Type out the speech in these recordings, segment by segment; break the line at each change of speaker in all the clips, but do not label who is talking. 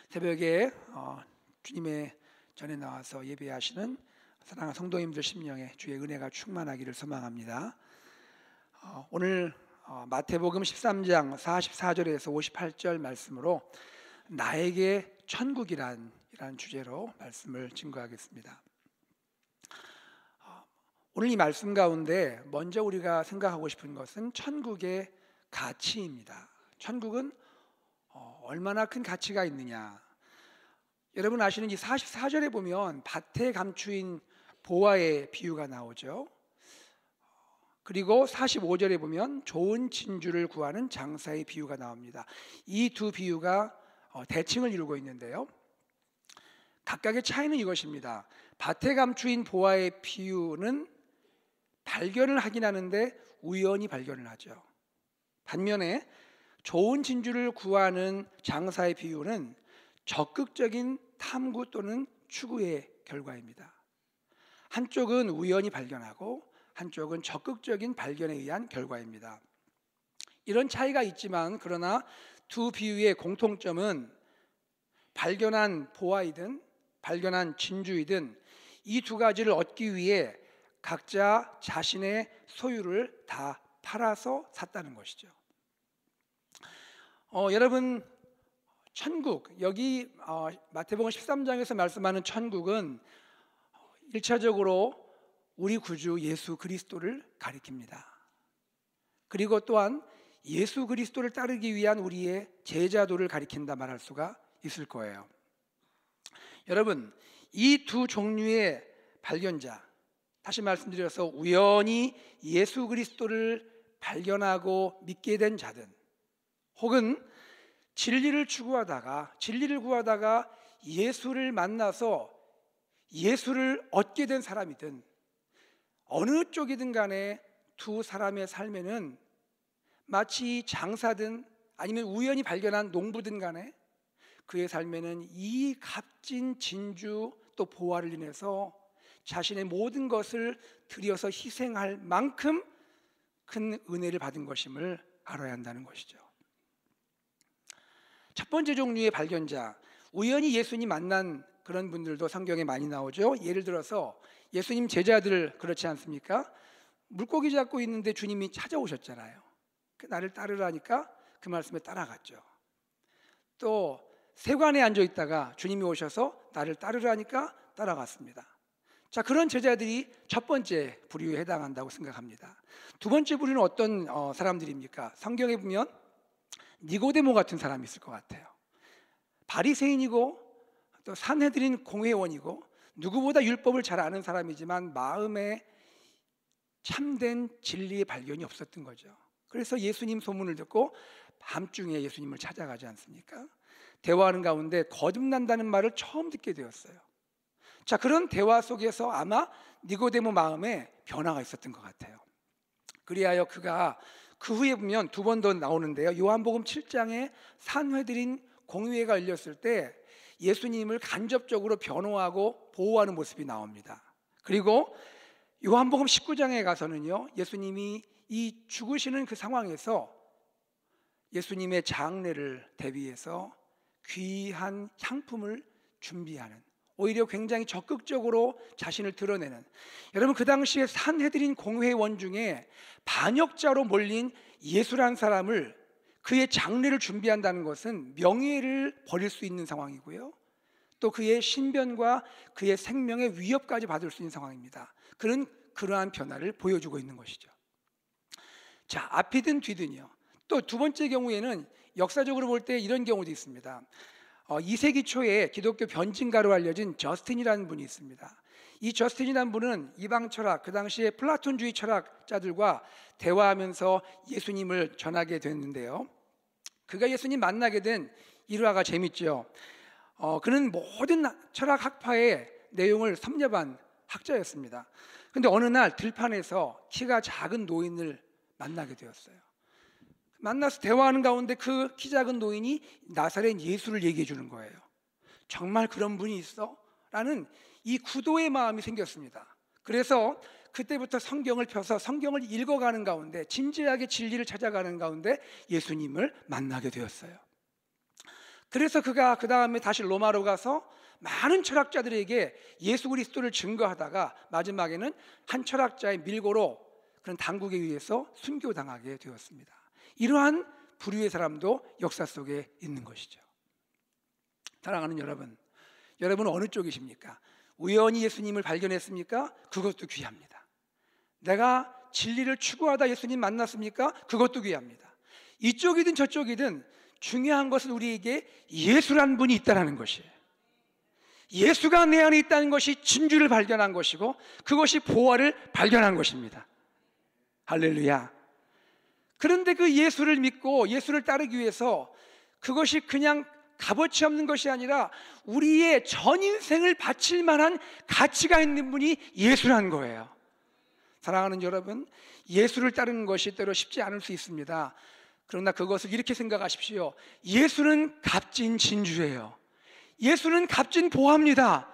새벽에 주님의 전에 나와서 예배하시는 사랑하는 성도님들 심령에 주의 은혜가 충만하기를 소망합니다. 오늘 마태복음 13장 44절에서 58절 말씀으로 나에게 천국이란 주제로 말씀을 증거하겠습니다. 오늘 이 말씀 가운데 먼저 우리가 생각하고 싶은 것은 천국의 가치입니다. 천국은 얼마나 큰 가치가 있느냐. 여러분 아시는 이 44절에 보면 밭에 감추인 보화의 비유가 나오죠. 그리고 45절에 보면 좋은 진주를 구하는 장사의 비유가 나옵니다. 이 두 비유가 대칭을 이루고 있는데요, 각각의 차이는 이것입니다. 밭에 감추인 보화의 비유는 발견을 하긴 하는데 우연히 발견을 하죠. 반면에 좋은 진주를 구하는 장사의 비유는 적극적인 탐구 또는 추구의 결과입니다. 한쪽은 우연히 발견하고 한쪽은 적극적인 발견에 의한 결과입니다. 이런 차이가 있지만 그러나 두 비유의 공통점은 발견한 보화이든 발견한 진주이든 이 두 가지를 얻기 위해 각자 자신의 소유를 다 팔아서 샀다는 것이죠. 여러분, 천국, 여기 마태복음 13장에서 말씀하는 천국은 1차적으로 우리 구주 예수 그리스도를 가리킵니다. 그리고 또한 예수 그리스도를 따르기 위한 우리의 제자도를 가리킨다 말할 수가 있을 거예요. 여러분, 이 두 종류의 발견자, 다시 말씀드려서 우연히 예수 그리스도를 발견하고 믿게 된 자든 혹은 진리를 구하다가 예수를 만나서 예수를 얻게 된 사람이든 어느 쪽이든 간에 두 사람의 삶에는 마치 장사든 아니면 우연히 발견한 농부든 간에 그의 삶에는 이 값진 진주 또 보화를 인해서 자신의 모든 것을 들여서 희생할 만큼 큰 은혜를 받은 것임을 알아야 한다는 것이죠. 첫 번째 종류의 발견자, 우연히 예수님 만난 그런 분들도 성경에 많이 나오죠. 예를 들어서 예수님 제자들 그렇지 않습니까? 물고기 잡고 있는데 주님이 찾아오셨잖아요. 나를 따르라니까 그 말씀에 따라갔죠. 또 세관에 앉아 있다가 주님이 오셔서 나를 따르라니까 따라갔습니다. 자, 그런 제자들이 첫 번째 부류에 해당한다고 생각합니다. 두 번째 부류는 어떤 사람들입니까? 성경에 보면 니고데모 같은 사람이 있을 것 같아요. 바리새인이고 또 산헤드린 공회원이고 누구보다 율법을 잘 아는 사람이지만 마음에 참된 진리의 발견이 없었던 거죠. 그래서 예수님 소문을 듣고 밤중에 예수님을 찾아가지 않습니까? 대화하는 가운데 거듭난다는 말을 처음 듣게 되었어요. 자, 그런 대화 속에서 아마 니고데모 마음에 변화가 있었던 것 같아요. 그리하여 그가 그 후에 보면 두 번 더 나오는데요, 요한복음 7장에 산회들인 공회가 열렸을 때 예수님을 간접적으로 변호하고 보호하는 모습이 나옵니다. 그리고 요한복음 19장에 가서는요, 예수님이 이 죽으시는 그 상황에서 예수님의 장례를 대비해서 귀한 향품을 준비하는, 오히려 굉장히 적극적으로 자신을 드러내는, 여러분 그 당시에 산헤드린 공회원 중에 반역자로 몰린 예수라는 사람을 그의 장례를 준비한다는 것은 명예를 버릴 수 있는 상황이고요, 또 그의 신변과 그의 생명의 위협까지 받을 수 있는 상황입니다. 그러한 변화를 보여주고 있는 것이죠. 자, 앞이든 뒤든요. 또 두 번째 경우에는 역사적으로 볼 때 이런 경우도 있습니다. 2세기 초에 기독교 변증가로 알려진 저스틴이라는 분이 있습니다. 이 저스틴이라는 분은 이방 철학, 그 당시에 플라톤주의 철학자들과 대화하면서 예수님을 전하게 됐는데요, 그가 예수님 만나게 된 일화가 재밌죠. 그는 모든 철학 학파의 내용을 섭렵한 학자였습니다. 그런데 어느 날 들판에서 키가 작은 노인을 만나게 되었어요. 만나서 대화하는 가운데 그 키 작은 노인이 나사렛 예수를 얘기해 주는 거예요. 정말 그런 분이 있어? 라는 이 구도의 마음이 생겼습니다. 그래서 그때부터 성경을 펴서 성경을 읽어가는 가운데, 진지하게 진리를 찾아가는 가운데 예수님을 만나게 되었어요. 그래서 그가 그 다음에 다시 로마로 가서 많은 철학자들에게 예수 그리스도를 증거하다가 마지막에는 한 철학자의 밀고로 그런 당국에 의해서 순교당하게 되었습니다. 이러한 부류의 사람도 역사 속에 있는 것이죠. 사랑하는 여러분, 여러분은 어느 쪽이십니까? 우연히 예수님을 발견했습니까? 그것도 귀합니다. 내가 진리를 추구하다 예수님 만났습니까? 그것도 귀합니다. 이쪽이든 저쪽이든 중요한 것은 우리에게 예수라는 분이 있다는 것이에요. 예수가 내 안에 있다는 것이 진주를 발견한 것이고 그것이 보화를 발견한 것입니다. 할렐루야. 그런데 그 예수를 믿고 예수를 따르기 위해서 그것이 그냥 값어치 없는 것이 아니라 우리의 전 인생을 바칠 만한 가치가 있는 분이 예수라는 거예요. 사랑하는 여러분, 예수를 따르는 것이 때로 쉽지 않을 수 있습니다. 그러나 그것을 이렇게 생각하십시오. 예수는 값진 진주예요. 예수는 값진 보화입니다.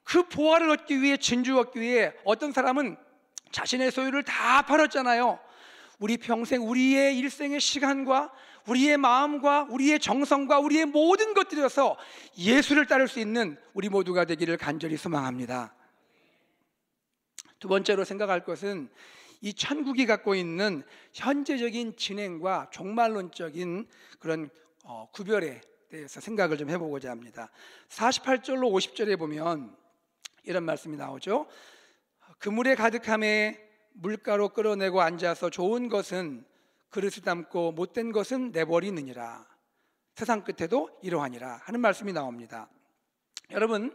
그 보화를 얻기 위해, 진주를 얻기 위해 어떤 사람은 자신의 소유를 다 팔았잖아요. 우리 평생, 우리의 일생의 시간과 우리의 마음과 우리의 정성과 우리의 모든 것들이어서 예수를 따를 수 있는 우리 모두가 되기를 간절히 소망합니다. 두 번째로 생각할 것은 이 천국이 갖고 있는 현재적인 진행과 종말론적인 그런 구별에 대해서 생각을 좀 해보고자 합니다. 48절로 50절에 보면 이런 말씀이 나오죠. 그물에 가득함에 물가로 끌어내고 앉아서 좋은 것은 그릇에 담고 못된 것은 내버리느니라. 세상 끝에도 이러하니라 하는 말씀이 나옵니다. 여러분,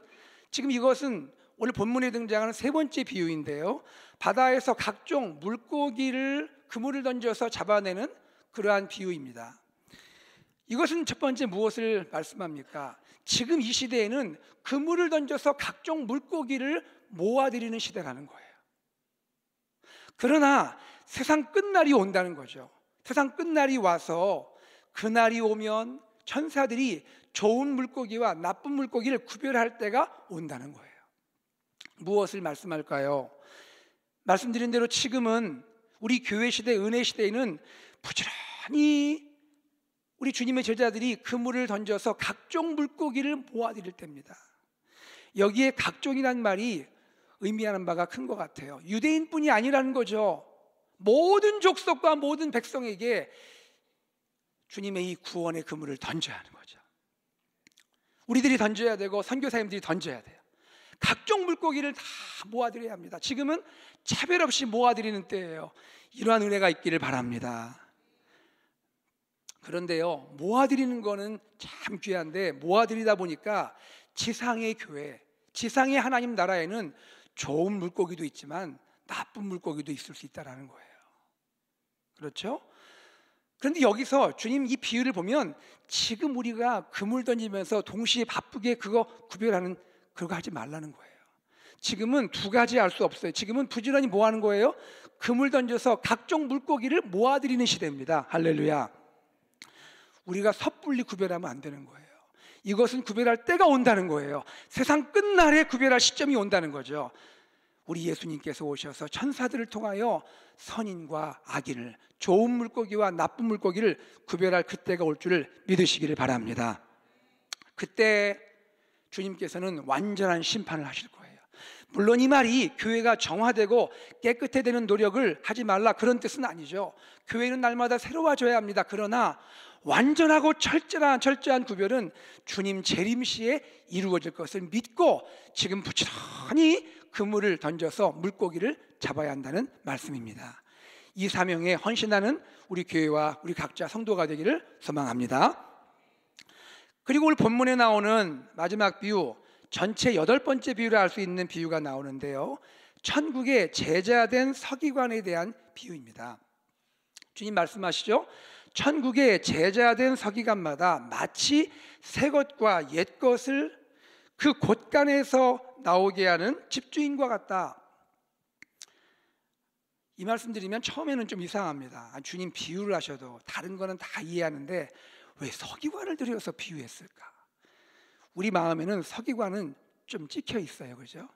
지금 이것은 오늘 본문에 등장하는 세 번째 비유인데요, 바다에서 각종 물고기를 그물을 던져서 잡아내는 그러한 비유입니다. 이것은 첫 번째 무엇을 말씀합니까? 지금 이 시대에는 그물을 던져서 각종 물고기를 모아들이는 시대라는 거예요. 그러나 세상 끝날이 온다는 거죠. 세상 끝날이 와서 그날이 오면 천사들이 좋은 물고기와 나쁜 물고기를 구별할 때가 온다는 거예요. 무엇을 말씀할까요? 말씀드린 대로 지금은 우리 교회 시대, 은혜 시대에는 부지런히 우리 주님의 제자들이 그물을 던져서 각종 물고기를 모아들일 때입니다. 여기에 각종이란 말이 의미하는 바가 큰 것 같아요. 유대인뿐이 아니라는 거죠. 모든 족속과 모든 백성에게 주님의 이 구원의 그물을 던져야 하는 거죠. 우리들이 던져야 되고 선교사님들이 던져야 돼요. 각종 물고기를 다 모아들여야 합니다. 지금은 차별 없이 모아들이는 때예요. 이러한 은혜가 있기를 바랍니다. 그런데요, 모아들이는 거는 참 귀한데 모아들이다 보니까 지상의 교회, 지상의 하나님 나라에는 좋은 물고기도 있지만 나쁜 물고기도 있을 수 있다는 거예요. 그렇죠? 그런데 여기서 주님 이 비유를 보면 지금 우리가 그물 던지면서 동시에 바쁘게 그거 구별하는 그거 하지 말라는 거예요. 지금은 두 가지 알 수 없어요. 지금은 부지런히 뭐 하는 거예요? 그물 던져서 각종 물고기를 모아들이는 시대입니다. 할렐루야. 우리가 섣불리 구별하면 안 되는 거예요. 이것은 구별할 때가 온다는 거예요. 세상 끝날에 구별할 시점이 온다는 거죠. 우리 예수님께서 오셔서 천사들을 통하여 선인과 악인을, 좋은 물고기와 나쁜 물고기를 구별할 그때가 올 줄을 믿으시기를 바랍니다. 그때 주님께서는 완전한 심판을 하실 거예요. 물론 이 말이 교회가 정화되고 깨끗해지는 노력을 하지 말라 그런 뜻은 아니죠. 교회는 날마다 새로워져야 합니다. 그러나 완전하고 철저한 구별은 주님 재림시에 이루어질 것을 믿고 지금 부지런히 그물을 던져서 물고기를 잡아야 한다는 말씀입니다. 이 사명에 헌신하는 우리 교회와 우리 각자 성도가 되기를 소망합니다. 그리고 오늘 본문에 나오는 마지막 비유, 전체 8번째 비유를 알 수 있는 비유가 나오는데요, 천국의 제자된 서기관에 대한 비유입니다. 주님 말씀하시죠. 천국의 제자된 서기관마다 마치 새 것과 옛 것을 그 곳간에서 나오게 하는 집주인과 같다. 이 말씀 드리면 처음에는 좀 이상합니다. 주님 비유를 하셔도 다른 거는 다 이해하는데 왜 서기관을 들여서 비유했을까? 우리 마음에는 서기관은 좀 찍혀 있어요. 그죠?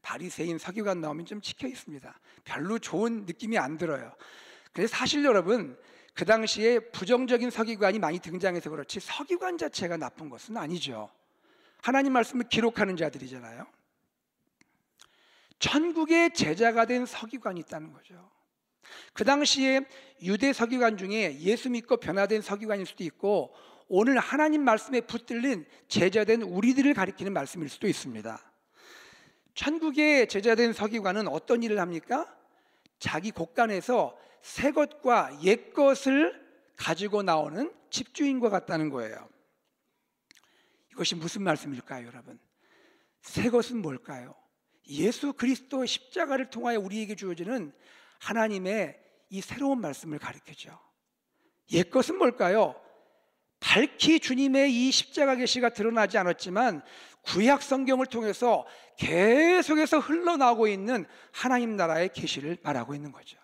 바리새인 서기관 나오면 좀 찍혀 있습니다. 별로 좋은 느낌이 안 들어요. 그래서 사실 여러분, 그 당시에 부정적인 서기관이 많이 등장해서 그렇지 서기관 자체가 나쁜 것은 아니죠. 하나님 말씀을 기록하는 자들이잖아요. 천국의 제자가 된 서기관이 있다는 거죠. 그 당시에 유대 서기관 중에 예수 믿고 변화된 서기관일 수도 있고, 오늘 하나님 말씀에 붙들린 제자된 우리들을 가리키는 말씀일 수도 있습니다. 천국의 제자된 서기관은 어떤 일을 합니까? 자기 곳간에서 새 것과 옛 것을 가지고 나오는 집주인과 같다는 거예요. 이것이 무슨 말씀일까요, 여러분? 새 것은 뭘까요? 예수 그리스도의 십자가를 통하여 우리에게 주어지는 하나님의 이 새로운 말씀을 가리키죠. 옛 것은 뭘까요? 밝히 주님의 이 십자가 계시가 드러나지 않았지만 구약 성경을 통해서 계속해서 흘러나오고 있는 하나님 나라의 계시를 말하고 있는 거죠.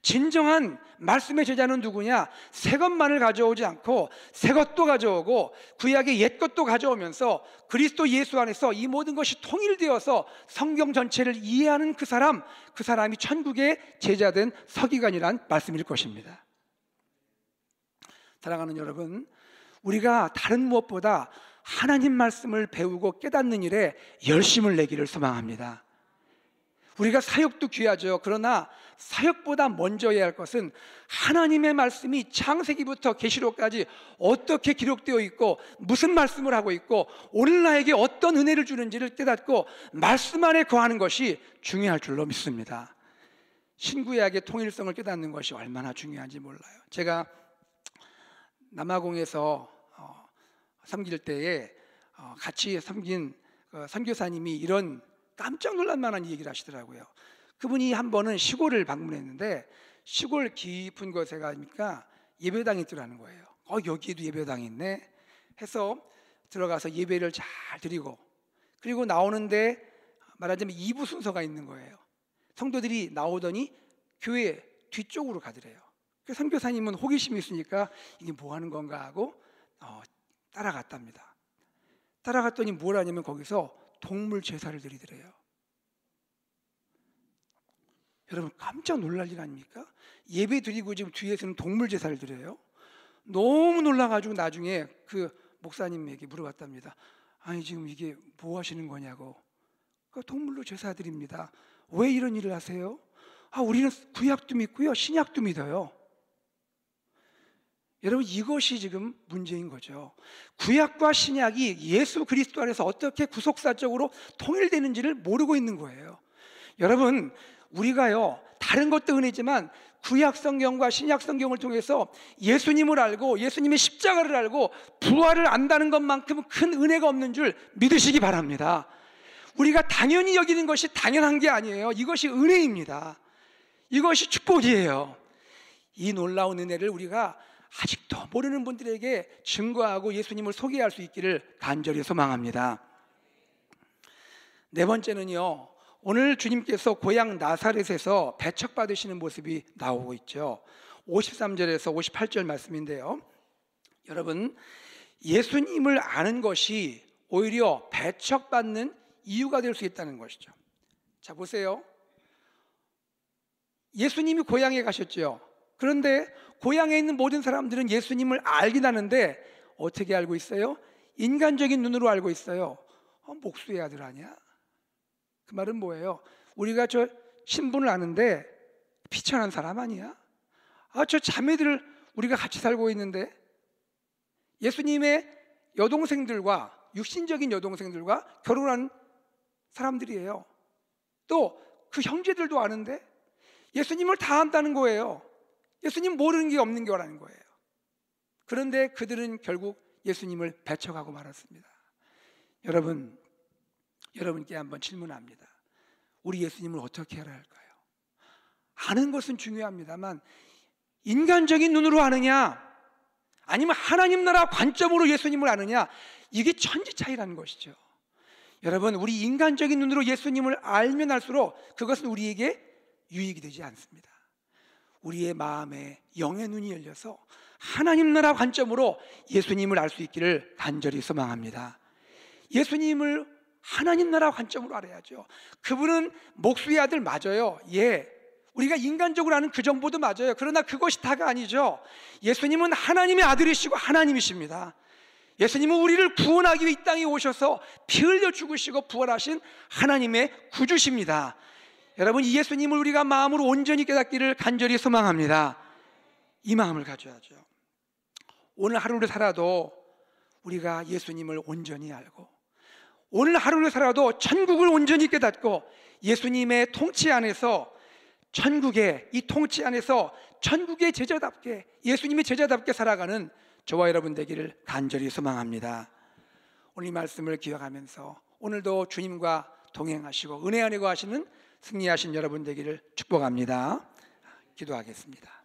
진정한 말씀의 제자는 누구냐? 새 것만을 가져오지 않고 새 것도 가져오고 구약의 옛 것도 가져오면서 그리스도 예수 안에서 이 모든 것이 통일되어서 성경 전체를 이해하는 그 사람이 천국의 제자된 서기관이란 말씀일 것입니다. 사랑하는 여러분, 우리가 다른 무엇보다 하나님 말씀을 배우고 깨닫는 일에 열심을 내기를 소망합니다. 우리가 사역도 귀하죠. 그러나 사역보다 먼저 해야 할 것은 하나님의 말씀이 창세기부터 계시록까지 어떻게 기록되어 있고 무슨 말씀을 하고 있고 오늘 나에게 어떤 은혜를 주는지를 깨닫고 말씀 안에 거하는 것이 중요할 줄로 믿습니다. 신구약의 통일성을 깨닫는 것이 얼마나 중요한지 몰라요. 제가 남아공에서 섬길 때에 같이 섬긴 선교사님이 이런 깜짝 놀랄 만한 얘기를 하시더라고요. 그분이 한 번은 시골을 방문했는데 시골 깊은 곳에 가니까 예배당이 있더라는 거예요. 여기에도 예배당이 있네 해서 들어가서 예배를 잘 드리고, 그리고 나오는데 말하자면 2부 순서가 있는 거예요. 성도들이 나오더니 교회 뒤쪽으로 가더래요. 선교사님은 호기심이 있으니까 이게 뭐 하는 건가 하고 따라갔답니다. 따라갔더니 뭘 하냐면 거기서 동물 제사를 드리더래요. 여러분 깜짝 놀랄 일 아닙니까? 예배 드리고 지금 뒤에서는 동물 제사를 드려요. 너무 놀라가지고 나중에 그 목사님에게 물어봤답니다. 아니 지금 이게 뭐 하시는 거냐고. 동물로 제사 드립니다. 왜 이런 일을 하세요? 우리는 구약도 믿고요 신약도 믿어요. 여러분 이것이 지금 문제인 거죠. 구약과 신약이 예수 그리스도 안에서 어떻게 구속사적으로 통일되는지를 모르고 있는 거예요. 여러분 우리가요 다른 것도 은혜지만 구약 성경과 신약 성경을 통해서 예수님을 알고 예수님의 십자가를 알고 부활을 안다는 것만큼 큰 은혜가 없는 줄 믿으시기 바랍니다. 우리가 당연히 여기는 것이 당연한 게 아니에요. 이것이 은혜입니다. 이것이 축복이에요. 이 놀라운 은혜를 우리가 아직도 모르는 분들에게 증거하고 예수님을 소개할 수 있기를 간절히 소망합니다. 네 번째는요, 오늘 주님께서 고향 나사렛에서 배척받으시는 모습이 나오고 있죠. 53절에서 58절 말씀인데요, 여러분 예수님을 아는 것이 오히려 배척받는 이유가 될 수 있다는 것이죠. 자 보세요, 예수님이 고향에 가셨죠. 그런데 고향에 있는 모든 사람들은 예수님을 알긴 하는데 어떻게 알고 있어요? 인간적인 눈으로 알고 있어요. 목수의 아들 아니야? 그 말은 뭐예요? 우리가 저 신분을 아는데 비천한 사람 아니야? 저 자매들 우리가 같이 살고 있는데. 예수님의 여동생들과 육신적인 여동생들과 결혼한 사람들이에요. 또 그 형제들도 아는데 예수님을 다 안다는 거예요. 예수님 모르는 게 없는 거라는 거예요. 그런데 그들은 결국 예수님을 배척하고 말았습니다. 여러분께 한번 질문합니다. 우리 예수님을 어떻게 알아야 할까요? 아는 것은 중요합니다만 인간적인 눈으로 아느냐 아니면 하나님 나라 관점으로 예수님을 아느냐, 이게 천지 차이라는 것이죠. 여러분 우리 인간적인 눈으로 예수님을 알면 알수록 그것은 우리에게 유익이 되지 않습니다. 우리의 마음에 영의 눈이 열려서 하나님 나라 관점으로 예수님을 알 수 있기를 간절히 소망합니다. 예수님을 하나님 나라 관점으로 알아야죠. 그분은 목수의 아들 맞아요. 우리가 인간적으로 아는 그 정보도 맞아요. 그러나 그것이 다가 아니죠. 예수님은 하나님의 아들이시고 하나님이십니다. 예수님은 우리를 구원하기 위해 이 땅에 오셔서 피 흘려 죽으시고 부활하신 하나님의 구주십니다. 여러분, 이 예수님을 우리가 마음으로 온전히 깨닫기를 간절히 소망합니다. 이 마음을 가져야죠. 오늘 하루를 살아도 우리가 예수님을 온전히 알고, 오늘 하루를 살아도 천국을 온전히 깨닫고, 예수님의 통치 안에서, 천국의 이 통치 안에서 천국의 제자답게, 예수님의 제자답게 살아가는 저와 여러분 되기를 간절히 소망합니다. 오늘 이 말씀을 기억하면서 오늘도 주님과 동행하시고 은혜 안에 거하시는 승리하신 여러분 되기를 축복합니다. 기도하겠습니다.